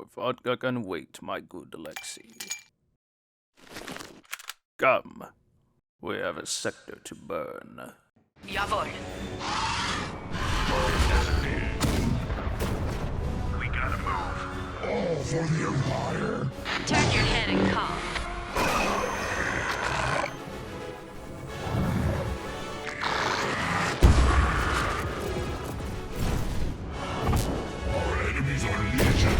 More vodka can wait, my good Alexei. Come. We have a sector to burn. Jawohl. We gotta move. All for the Empire. Turn your head and come. Our enemies are legion.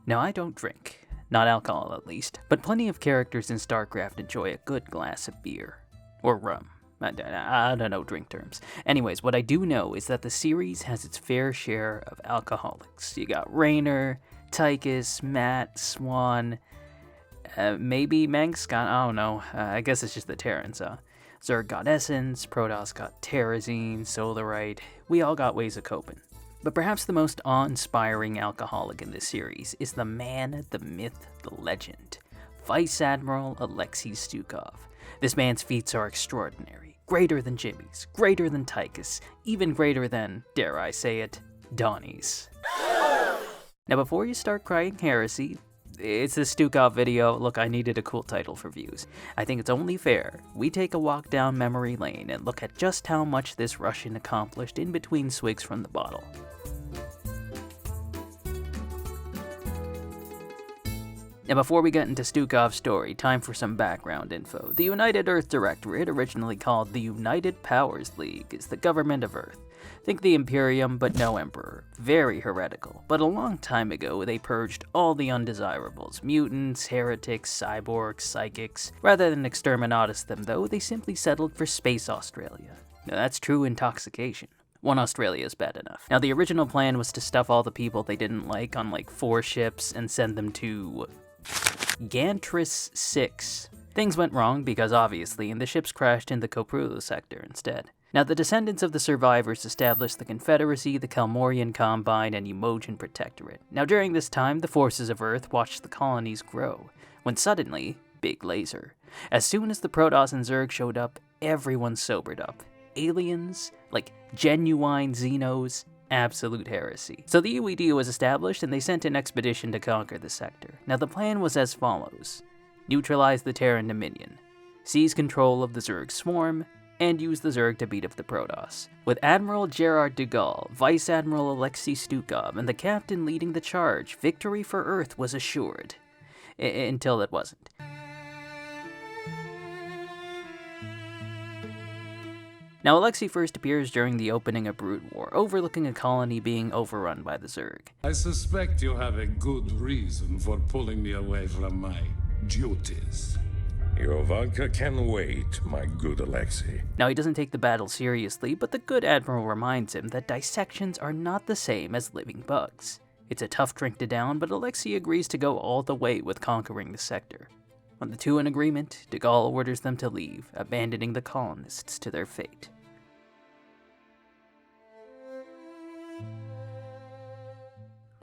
Now, I don't drink. Not alcohol, at least. But plenty of characters in Starcraft enjoy a good glass of beer. Or rum. I don't know drink terms. Anyways, what I do know is that the series has its fair share of alcoholics. You got Raynor, Tychus, Matt, Swan, maybe Mengsk, I don't know. I guess it's just the Terrans, huh? Zerg got Essence, Protoss got Terrazine, Solarite. We all got ways of coping. But perhaps the most awe-inspiring alcoholic in this series is the man, the myth, the legend, Vice Admiral Alexei Stukov. This man's feats are extraordinary, greater than Jimmy's, greater than Tychus, even greater than, dare I say it, Donnie's. Now before you start crying heresy, it's the Stukov video. Look, I needed a cool title for views. I think it's only fair we take a walk down memory lane and look at just how much this Russian accomplished in between swigs from the bottle. Now before we get into Stukov's story, time for some background info. The United Earth Directorate, originally called the United Powers League, is the government of Earth. Think the Imperium, but no emperor. Very heretical. But a long time ago, they purged all the undesirables. Mutants, heretics, cyborgs, psychics. Rather than exterminatus them though, they simply settled for Space Australia. Now that's true intoxication. One Australia is bad enough. Now the original plan was to stuff all the people they didn't like on like 4 ships and send them to Gantris 6. Things went wrong because obviously, and the ships crashed in the Koprulu sector instead. Now the descendants of the survivors established the Confederacy, the Kalmorian Combine, and Emojian Protectorate. Now during this time, the forces of Earth watched the colonies grow, when suddenly, big laser. As soon as the Protoss and Zerg showed up, everyone sobered up. Aliens, like genuine Xenos, absolute heresy. So the UED was established and they sent an expedition to conquer the sector. Now the plan was as follows. Neutralize the Terran Dominion, seize control of the Zerg swarm, and use the Zerg to beat up the Protoss. With Admiral Gerard Dugalle, Vice Admiral Alexei Stukov, and the captain leading the charge, victory for Earth was assured. Until it wasn't. Now, Alexei first appears during the opening of Brood War, overlooking a colony being overrun by the Zerg. I suspect you have a good reason for pulling me away from my duties. Your vodka can wait, my good Alexei. Now, he doesn't take the battle seriously, but the good Admiral reminds him that dissections are not the same as living bugs. It's a tough drink to down, but Alexei agrees to go all the way with conquering the sector. When the two in agreement, Dugalle orders them to leave, abandoning the colonists to their fate.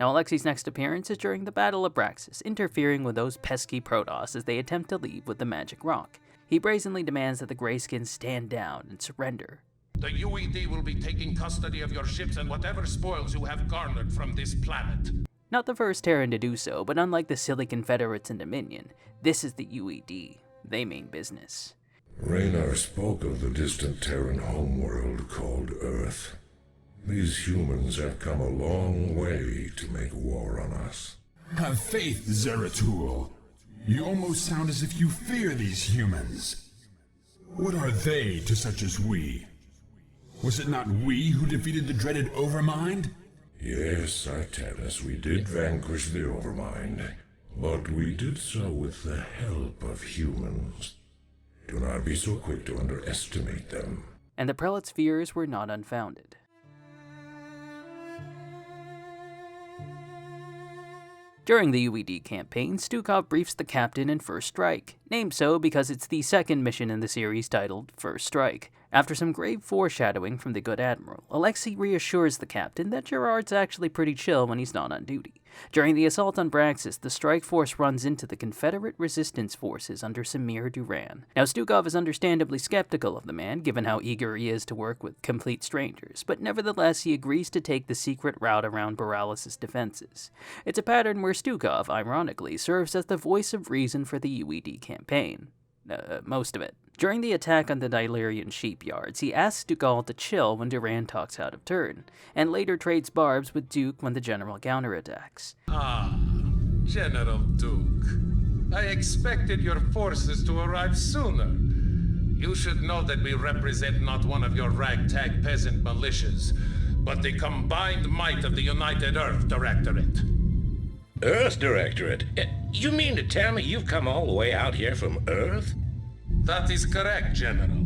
Now, Alexei's next appearance is during the Battle of Braxis, interfering with those pesky Protoss as they attempt to leave with the magic rock. He brazenly demands that the Greyskins stand down and surrender. The UED will be taking custody of your ships and whatever spoils you have garnered from this planet. Not the first Terran to do so, but unlike the silly Confederates and Dominion, this is the UED. They mean business. Raynor spoke of the distant Terran homeworld called Earth. These humans have come a long way to make war on us. Have faith, Zeratul. You almost sound as if you fear these humans. What are they to such as we? Was it not we who defeated the dreaded Overmind? Yes, Artanis, we did vanquish the Overmind, but we did so with the help of humans. Do not be so quick to underestimate them. And the prelate's fears were not unfounded. During the UED campaign, Stukov briefs the captain in First Strike, named so because it's the second mission in the series titled First Strike. After some grave foreshadowing from the good admiral, Alexei reassures the captain that Gerard's actually pretty chill when he's not on duty. During the assault on Braxis, the strike force runs into the Confederate resistance forces under Samir Duran. Now, Stukov is understandably skeptical of the man, given how eager he is to work with complete strangers, but nevertheless he agrees to take the secret route around Borealis' defenses. It's a pattern where Stukov, ironically, serves as the voice of reason for the UED campaign. Most of it. During the attack on the Dilerian shipyards, he asks Dugalle to chill when Duran talks out of turn, and later trades barbs with Duke when the general counterattacks. Ah, General Duke. I expected your forces to arrive sooner. You should know that we represent not one of your ragtag peasant militias, but the combined might of the United Earth Directorate. Earth Directorate? You mean to tell me you've come all the way out here from Earth? That is correct, General.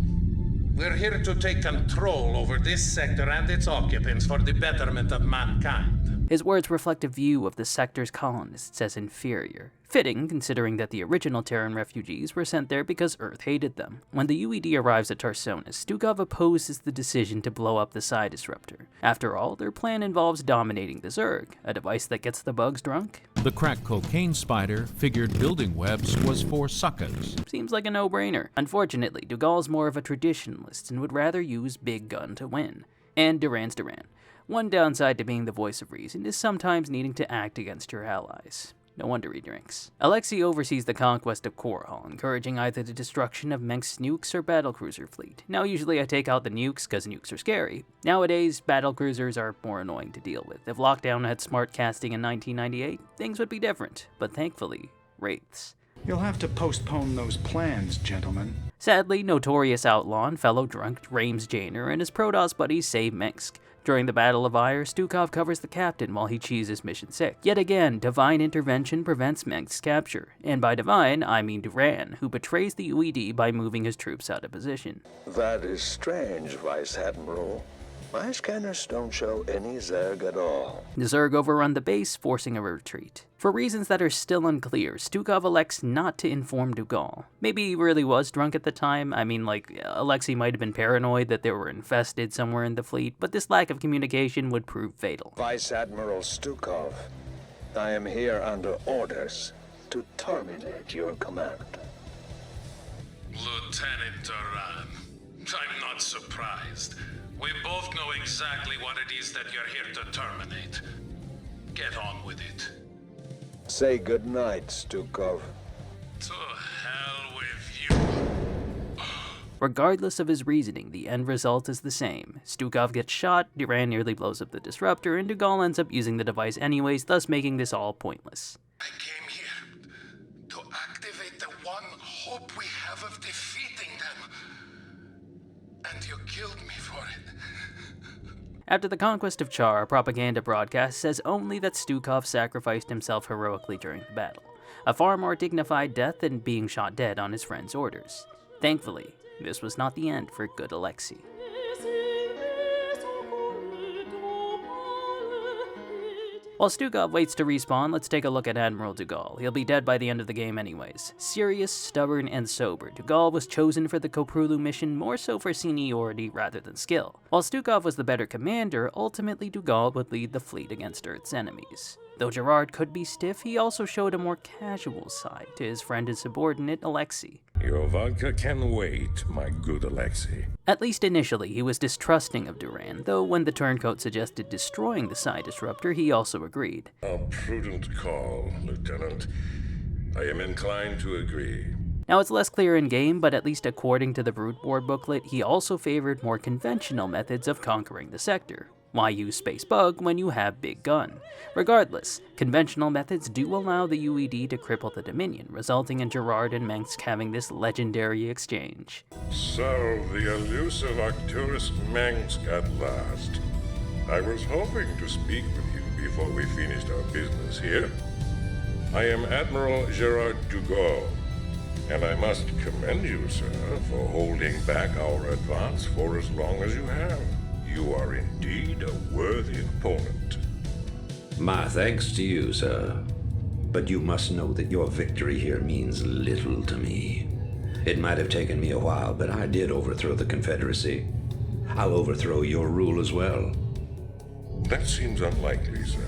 We're here to take control over this sector and its occupants for the betterment of mankind. His words reflect a view of the sector's colonists as inferior. Fitting, considering that the original Terran refugees were sent there because Earth hated them. When the UED arrives at Tarsonis, Stukov opposes the decision to blow up the Psi Disruptor. After all, their plan involves dominating the Zerg, a device that gets the bugs drunk. The crack cocaine spider figured building webs was for suckers. Seems like a no-brainer. Unfortunately, Dugalle's more of a traditionalist and would rather use Big Gun to win. And Duran's Duran. One downside to being the voice of reason is sometimes needing to act against your allies. No wonder he drinks. Alexei oversees the conquest of Korhal, encouraging either the destruction of Mengsk's nukes or battlecruiser fleet. Now, usually I take out the nukes because nukes are scary. Nowadays, battlecruisers are more annoying to deal with. If Lockdown had smart casting in 1998, things would be different. But thankfully, wraiths. You'll have to postpone those plans, gentlemen. Sadly, notorious outlaw and fellow drunk Rames Janer and his Protoss buddies save Mengsk. During the Battle of Eyre, Stukov covers the captain while he cheeses mission 6. Yet again, divine intervention prevents Mengsk's capture. And by divine, I mean Duran, who betrays the UED by moving his troops out of position. That is strange, Vice Admiral. My scanners don't show any Zerg at all. The Zerg overrun the base, forcing a retreat. For reasons that are still unclear, Stukov elects not to inform Dugalle. Maybe he really was drunk at the time. I mean, Alexei might have been paranoid that they were infested somewhere in the fleet, but this lack of communication would prove fatal. Vice Admiral Stukov, I am here under orders to terminate your command. Lieutenant Duran, I'm not surprised. We both know exactly what it is that you're here to terminate. Get on with it. Say goodnight, Stukov. To hell with you. Regardless of his reasoning, the end result is the same. Stukov gets shot, Duran nearly blows up the disruptor, and Dugalle ends up using the device anyways, thus making this all pointless. I came here to activate the one hope we have of defeating them. And you killed me for it. After the conquest of Char, a propaganda broadcast says only that Stukov sacrificed himself heroically during the battle, a far more dignified death than being shot dead on his friend's orders. Thankfully, this was not the end for good Alexei. While Stukov waits to respawn, let's take a look at Admiral Dugalle. He'll be dead by the end of the game anyways. Serious, stubborn, and sober, Dugalle was chosen for the Koprulu mission more so for seniority rather than skill. While Stukov was the better commander, ultimately Dugalle would lead the fleet against Earth's enemies. Though Gerard could be stiff, he also showed a more casual side to his friend and subordinate Alexei. Your vodka can wait, my good Alexei. At least initially, he was distrusting of Duran, though when the turncoat suggested destroying the Psi Disruptor, he also agreed. A prudent call, Lieutenant. I am inclined to agree. Now, it's less clear in-game, but at least according to the Brute Board booklet, he also favored more conventional methods of conquering the sector. Why use Space Bug when you have Big Gun? Regardless, conventional methods do allow the UED to cripple the Dominion, resulting in Gerard and Mengsk having this legendary exchange. So, the elusive Arcturus Mengsk at last. I was hoping to speak with you before we finished our business here. I am Admiral Gerard Dugalle, and I must commend you, sir, for holding back our advance for as long as you have. You are indeed a worthy opponent. My thanks to you, sir. But you must know that your victory here means little to me. It might have taken me a while, but I did overthrow the Confederacy. I'll overthrow your rule as well. That seems unlikely, sir.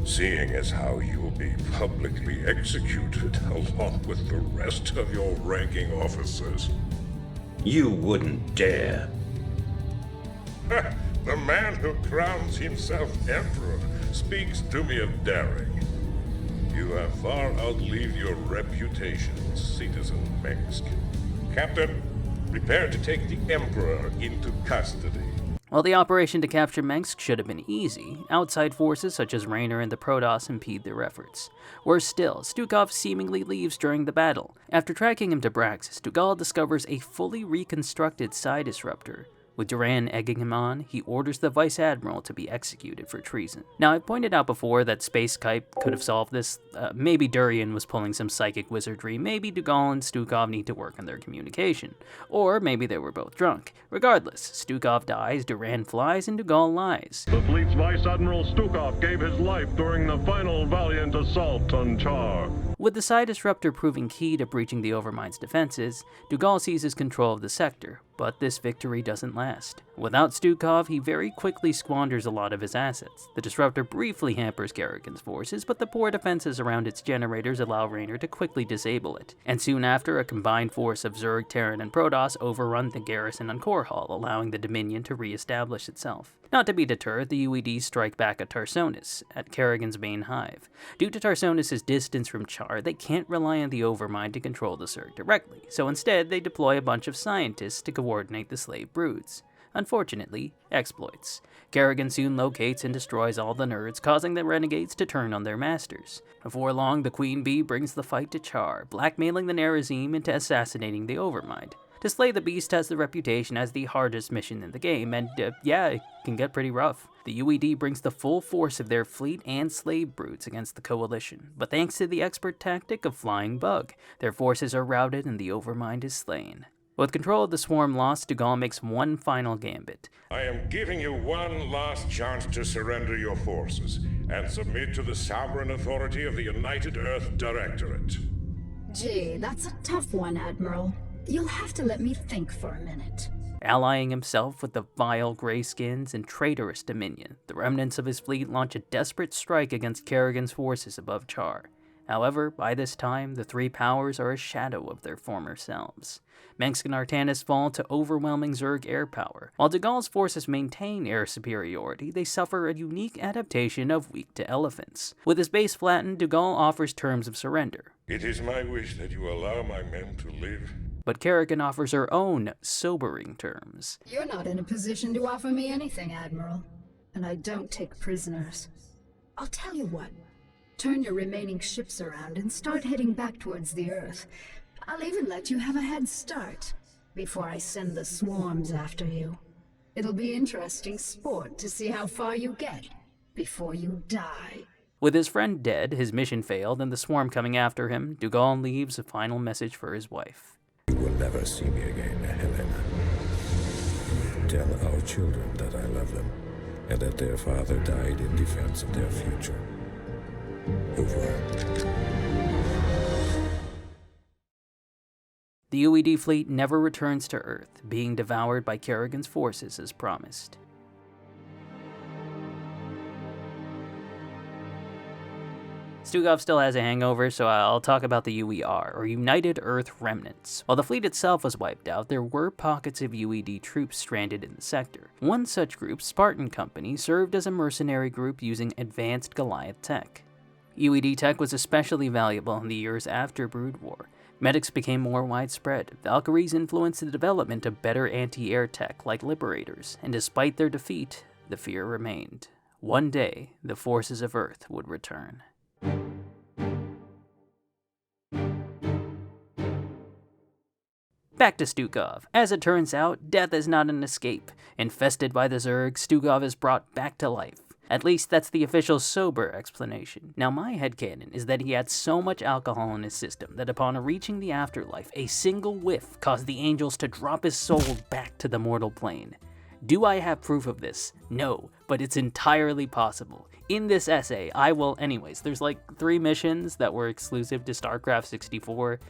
Seeing as how you'll be publicly executed along with the rest of your ranking officers. You wouldn't dare. The man who crowns himself emperor speaks to me of daring. You have far outlived your reputation, Citizen Mengsk. Captain, prepare to take the emperor into custody. While the operation to capture Mengsk should have been easy, outside forces such as Raynor and the Protoss impede their efforts. Worse still, Stukov seemingly leaves during the battle. After tracking him to Braxis, Dugalle discovers a fully reconstructed psi disruptor. With Duran egging him on, he orders the Vice Admiral to be executed for treason. Now, I pointed out before that Space Kype could have solved this. Maybe Durian was pulling some psychic wizardry, maybe Dugalle and Stukov need to work on their communication. Or maybe they were both drunk. Regardless, Stukov dies, Duran flies, and Dugalle lies. The fleet's Vice Admiral Stukov gave his life during the final valiant assault on Char. With the psi disruptor proving key to breaching the Overmind's defenses, Dugalle seizes control of the sector, but this victory doesn't last. Without Stukov, he very quickly squanders a lot of his assets. The disruptor briefly hampers Kerrigan's forces, but the poor defenses around its generators allow Raynor to quickly disable it. And soon after, a combined force of Zerg, Terran, and Protoss overrun the garrison on Korhal, allowing the Dominion to re-establish itself. Not to be deterred, the UED strike back at Tarsonis, at Kerrigan's main hive. Due to Tarsonis' distance from Char, they can't rely on the Overmind to control the Zerg directly, so instead they deploy a bunch of scientists to coordinate the slave broods. Unfortunately, exploits. Kerrigan soon locates and destroys all the nerds, causing the renegades to turn on their masters. Before long, the Queen Bee brings the fight to Char, blackmailing the Nerazim into assassinating the Overmind. To slay the beast has the reputation as the hardest mission in the game, and yeah, it can get pretty rough. The UED brings the full force of their fleet and slave broods against the Coalition, but thanks to the expert tactic of Flying Bug, their forces are routed and the Overmind is slain. With control of the swarm lost, Dugalle makes one final gambit. I am giving you one last chance to surrender your forces and submit to the sovereign authority of the United Earth Directorate. Gee, that's a tough one, Admiral. You'll have to let me think for a minute. Allying himself with the vile Greyskins and traitorous Dominion, the remnants of his fleet launch a desperate strike against Kerrigan's forces above Char. However, by this time, the three powers are a shadow of their former selves. Mengsk and Artanis fall to overwhelming Zerg air power. While Dugalle's forces maintain air superiority, they suffer a unique adaptation of weak to elephants. With his base flattened, Dugalle offers terms of surrender. It is my wish that you allow my men to live. But Kerrigan offers her own sobering terms. You're not in a position to offer me anything, Admiral. And I don't take prisoners. I'll tell you what. Turn your remaining ships around and start heading back towards the Earth. I'll even let you have a head start before I send the swarms after you. It'll be interesting sport to see how far you get before you die. With his friend dead, his mission failed, and the swarm coming after him, Dugalle leaves a final message for his wife. You will never see me again, Helena. Tell our children that I love them, and that their father died in defense of their future. Over. The UED fleet never returns to Earth, being devoured by Kerrigan's forces as promised. Stukov still has a hangover, so I'll talk about the UER, or United Earth Remnants. While the fleet itself was wiped out, there were pockets of UED troops stranded in the sector. One such group, Spartan Company, served as a mercenary group using advanced Goliath tech. UED tech was especially valuable in the years after Brood War. Medics became more widespread. Valkyries influenced the development of better anti-air tech like Liberators, and despite their defeat, the fear remained. One day, the forces of Earth would return. Back to Stukov. As it turns out, death is not an escape. Infested by the Zerg, Stukov is brought back to life. At least that's the official sober explanation. Now my headcanon is that he had so much alcohol in his system that upon reaching the afterlife, a single whiff caused the angels to drop his soul back to the mortal plane. Do I have proof of this? No, but it's entirely possible. In this essay, there's like 3 missions that were exclusive to Starcraft 64.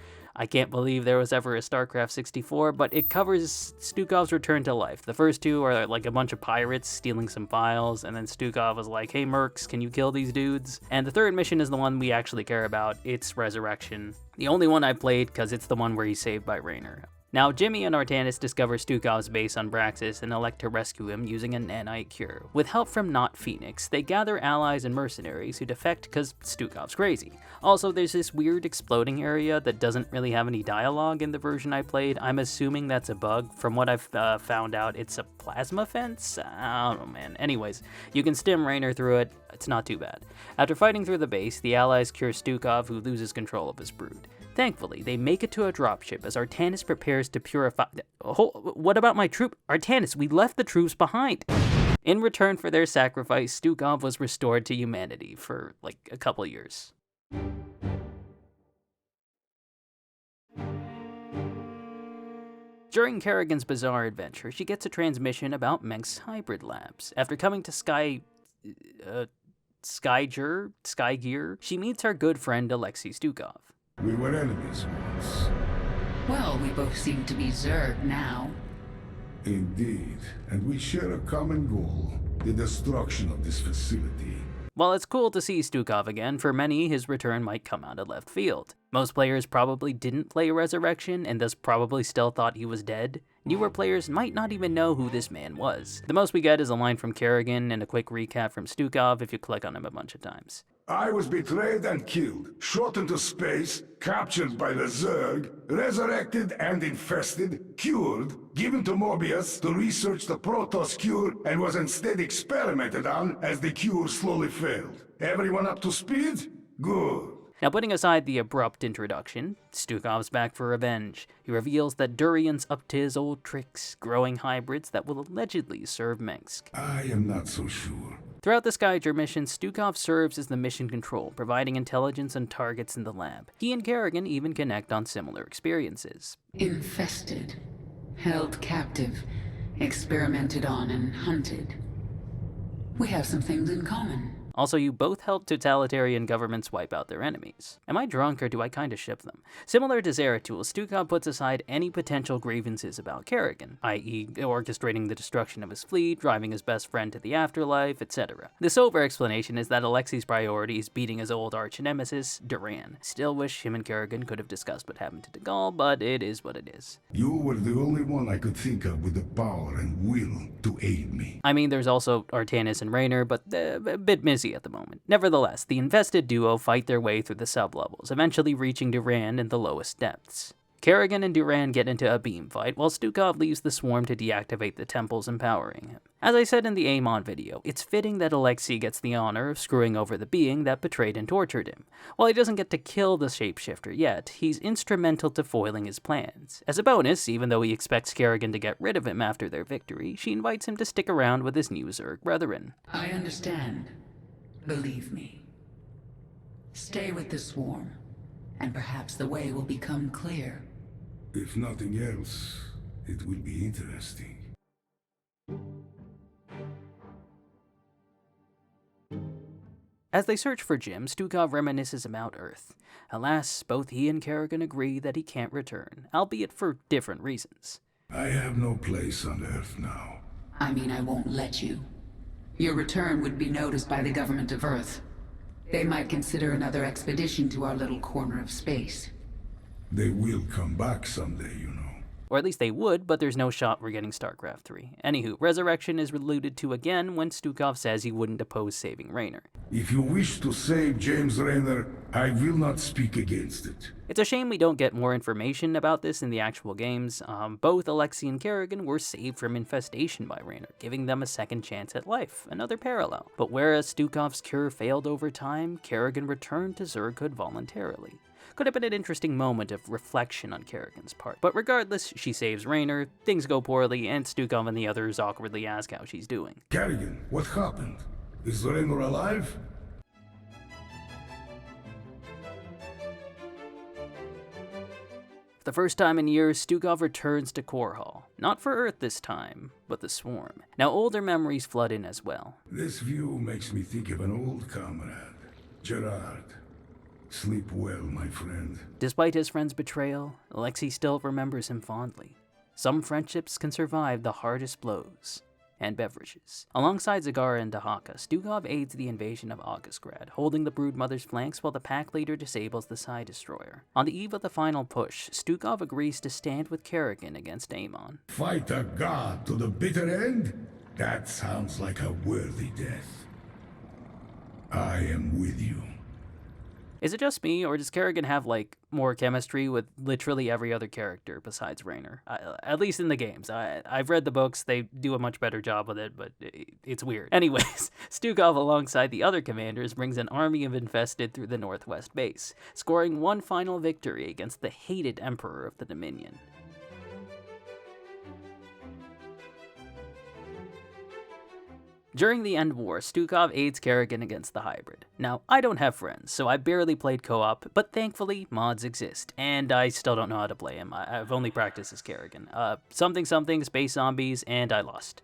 I can't believe there was ever a StarCraft 64, but it covers Stukov's return to life. The first two are like a bunch of pirates stealing some files, and then Stukov was like, hey mercs, can you kill these dudes? And the third mission is the one we actually care about. It's Resurrection. The only one I played because it's the one where he's saved by Raynor. Now, Jimmy and Artanis discover Stukov's base on Braxis and elect to rescue him using a nanite cure. With help from Not Phoenix, they gather allies and mercenaries who defect because Stukov's crazy. Also, there's this weird exploding area that doesn't really have any dialogue in the version I played. I'm assuming that's a bug. From what I've found out, it's a plasma fence? I don't know, man. Anyways, you can stim Raynor through it. It's not too bad. After fighting through the base, the allies cure Stukov, who loses control of his brood. Thankfully, they make it to a dropship as Artanis prepares to purify... what about my troop? Artanis, we left the troops behind! In return for their sacrifice, Stukov was restored to humanity for, like, a couple years. During Kerrigan's bizarre adventure, she gets a transmission about Mengsk's hybrid labs. After coming to Skygeirr, she meets our good friend Alexei Stukov. We were enemies once. Well, we both seem to be Zerg now. Indeed, and we share a common goal, the destruction of this facility. While it's cool to see Stukov again, for many his return might come out of left field. Most players probably didn't play Resurrection and thus probably still thought he was dead. Newer players might not even know who this man was. The most we get is a line from Kerrigan and a quick recap from Stukov if you click on him a bunch of times. I was betrayed and killed, shot into space, captured by the Zerg, resurrected and infested, cured, given to Mobius to research the Protoss cure, and was instead experimented on as the cure slowly failed. Everyone up to speed? Good. Now, putting aside the abrupt introduction, Stukov's back for revenge. He reveals that Durian's up to his old tricks, growing hybrids that will allegedly serve Mengsk. I am not so sure. Throughout the Skygeirr mission, Stukov serves as the mission control, providing intelligence on targets in the lab. He and Kerrigan even connect on similar experiences. Infested, held captive, experimented on and hunted. We have some things in common. Also, you both help totalitarian governments wipe out their enemies. Am I drunk or do I kinda ship them? Similar to Zeratul, Stukov puts aside any potential grievances about Kerrigan, i.e. orchestrating the destruction of his fleet, driving his best friend to the afterlife, etc. The sober explanation is that Alexei's priority is beating his old arch-nemesis, Duran. Still wish him and Kerrigan could have discussed what happened to Dugalle, but it is what it is. You were the only one I could think of with the power and will to aid me. I mean, there's also Artanis and Raynor, but a bit busy at the moment. Nevertheless, the invested duo fight their way through the sublevels, eventually reaching Duran in the lowest depths. Kerrigan and Duran get into a beam fight, while Stukov leaves the swarm to deactivate the temples empowering him. As I said in the Amon video, it's fitting that Alexei gets the honor of screwing over the being that betrayed and tortured him. While he doesn't get to kill the shapeshifter yet, he's instrumental to foiling his plans. As a bonus, even though he expects Kerrigan to get rid of him after their victory, she invites him to stick around with his new Zerg brethren. I understand. Believe me. Stay with the swarm, and perhaps the way will become clear. If nothing else, it will be interesting. As they search for Jim, Stukov reminisces about Earth. Alas, both he and Kerrigan agree that he can't return, albeit for different reasons. I have no place on Earth now. I mean, I won't let you. Your return would be noticed by the government of Earth. They might consider another expedition to our little corner of space. They will come back someday, you know. Or at least they would, but there's no shot we're getting Starcraft 3. Anywho, Resurrection is alluded to again when Stukov says he wouldn't oppose saving Raynor. If you wish to save James Raynor, I will not speak against it. It's a shame we don't get more information about this in the actual games. Both Alexei and Kerrigan were saved from infestation by Raynor, giving them a second chance at life, another parallel. But whereas Stukov's cure failed over time, Kerrigan returned to Zerghood voluntarily. Could have been an interesting moment of reflection on Kerrigan's part. But regardless, she saves Raynor, things go poorly, and Stukov and the others awkwardly ask how she's doing. Kerrigan, what happened? Is Raynor alive? For the first time in years, Stukov returns to Korhal. Not for Earth this time, but the Swarm. Now older memories flood in as well. This view makes me think of an old comrade, Gerard. Sleep well, my friend. Despite his friend's betrayal, Alexei still remembers him fondly. Some friendships can survive the hardest blows. And beverages. Alongside Zagara and Dahaka, Stukov aids the invasion of Augustgrad, holding the Broodmother's flanks while the pack leader disables the Psi Destroyer. On the eve of the final push, Stukov agrees to stand with Kerrigan against Amon. Fight a god to the bitter end? That sounds like a worthy death. I am with you. Is it just me, or does Kerrigan have, like, more chemistry with literally every other character besides Raynor? At least in the games. I've read the books, they do a much better job with it, but it's weird. Anyways, Stukov alongside the other commanders brings an army of Infested through the northwest base, scoring one final victory against the hated Emperor of the Dominion. During the End War, Stukov aids Kerrigan against the hybrid. Now, I don't have friends, so I barely played co-op, but thankfully, mods exist, and I still don't know how to play him. I've only practiced as Kerrigan. Something, space zombies, and I lost.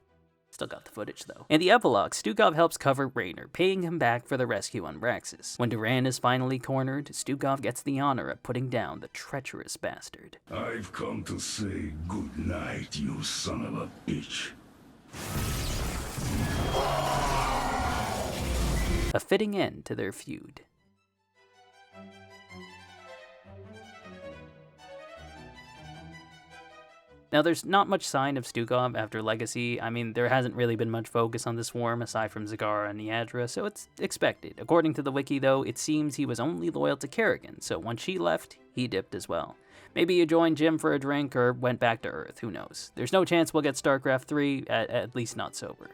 Still got the footage, though. In the epilogue, Stukov helps cover Raynor, paying him back for the rescue on Braxis. When Duran is finally cornered, Stukov gets the honor of putting down the treacherous bastard. I've come to say good night, you son of a bitch. A fitting end to their feud. Now, there's not much sign of Stukov after Legacy. I mean, there hasn't really been much focus on the Swarm aside from Zagara and Niadra, so it's expected. According to the wiki, though, it seems he was only loyal to Kerrigan, so when she left, he dipped as well. Maybe he joined Jim for a drink or went back to Earth, who knows. There's no chance we'll get StarCraft 3, at least not sober.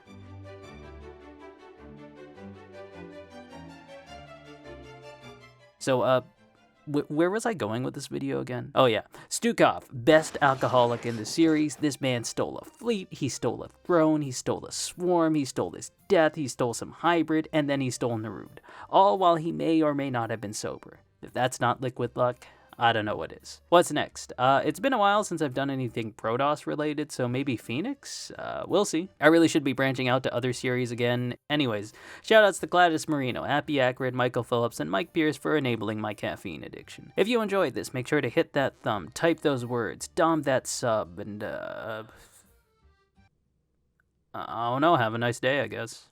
So, where was I going with this video again? Oh yeah, Stukov, best alcoholic in the series. This man stole a fleet, he stole a throne, he stole a swarm, he stole his death, he stole some hybrid, and then he stole Nerud. All while he may or may not have been sober. If that's not liquid luck, I don't know what is. What's next? It's been a while since I've done anything Protoss related, so maybe Phoenix? We'll see. I really should be branching out to other series again. Anyways, shoutouts to Gladys Marino, Appy Acrid, Michael Phillips, and Mike Pierce for enabling my caffeine addiction. If you enjoyed this, make sure to hit that thumb, type those words, dom that sub, and I don't know, have a nice day, I guess.